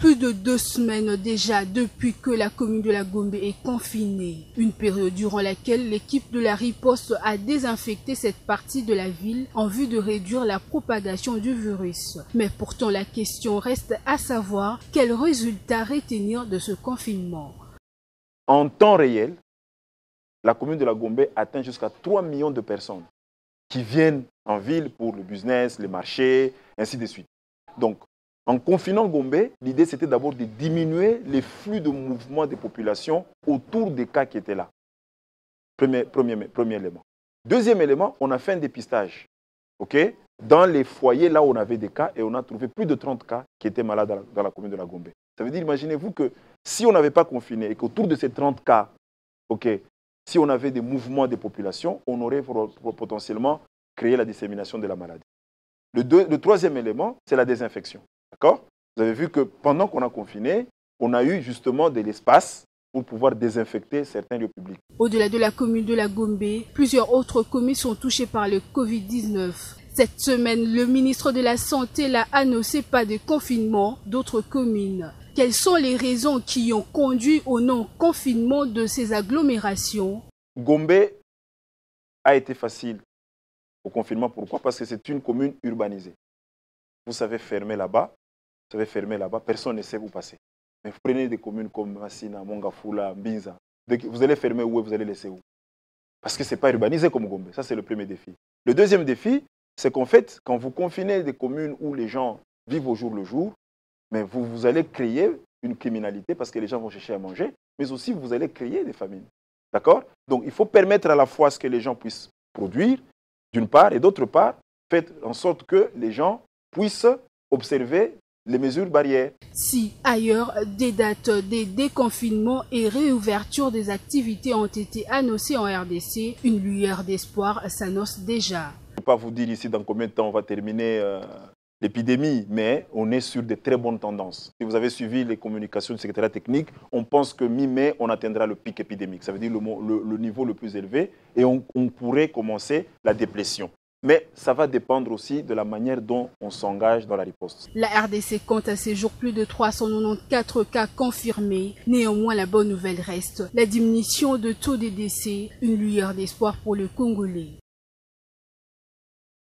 Plus de 2 semaines déjà depuis que la commune de la Gombe est confinée. Une période durant laquelle l'équipe de la riposte a désinfecté cette partie de la ville en vue de réduire la propagation du virus. Mais pourtant la question reste à savoir quels résultats retenir de ce confinement. En temps réel, la commune de la Gombe atteint jusqu'à 3 millions de personnes qui viennent en ville pour le business, les marchés, ainsi de suite. Donc, en confinant Gombe, l'idée c'était d'abord de diminuer les flux de mouvement des populations autour des cas qui étaient là. Premier élément. Deuxième élément, on a fait un dépistage. Dans les foyers là où on avait des cas et on a trouvé plus de 30 cas qui étaient malades dans la commune de la Gombe. Ça veut dire, imaginez-vous que si on n'avait pas confiné et qu'autour de ces 30 cas, si on avait des mouvements des populations, on aurait potentiellement créé la dissémination de la maladie. Le troisième élément, c'est la désinfection. D'accord? Vous avez vu que pendant qu'on a confiné, on a eu justement de l'espace pour pouvoir désinfecter certains lieux publics. Au-delà de la commune de la Gombe, plusieurs autres communes sont touchées par le Covid-19. Cette semaine, le ministre de la Santé l'a annoncé pas de confinement d'autres communes. Quelles sont les raisons qui ont conduit au non-confinement de ces agglomérations? Gombe a été facile au confinement. Pourquoi? Parce que c'est une commune urbanisée. Vous savez fermer là-bas, personne ne sait où passer. Mais vous prenez des communes comme Massina, Mongafula, Mbinza, vous allez fermer où et vous allez laisser où? Parce que ce n'est pas urbanisé comme Gombe. Ça, c'est le premier défi. Le deuxième défi, c'est qu'en fait, quand vous confinez des communes où les gens vivent au jour le jour, mais vous allez créer une criminalité parce que les gens vont chercher à manger, mais aussi vous allez créer des famines. D'accord? Donc, il faut permettre à la fois à ce que les gens puissent produire, d'une part, et d'autre part, faites en sorte que les gens puissent observer les mesures barrières. Si ailleurs, des dates des déconfinements et réouverture des activités ont été annoncées en RDC, une lueur d'espoir s'annonce déjà. Je ne peux pas vous dire ici dans combien de temps on va terminer l'épidémie, mais on est sur de très bonnes tendances. Si vous avez suivi les communications du secrétariat technique, on pense que mi-mai, on atteindra le pic épidémique. Ça veut dire le niveau le plus élevé et on pourrait commencer la déplétion. Mais ça va dépendre aussi de la manière dont on s'engage dans la riposte. La RDC compte à ce jour plus de 394 cas confirmés. Néanmoins, la bonne nouvelle reste la diminution de taux de décès, une lueur d'espoir pour le Congolais.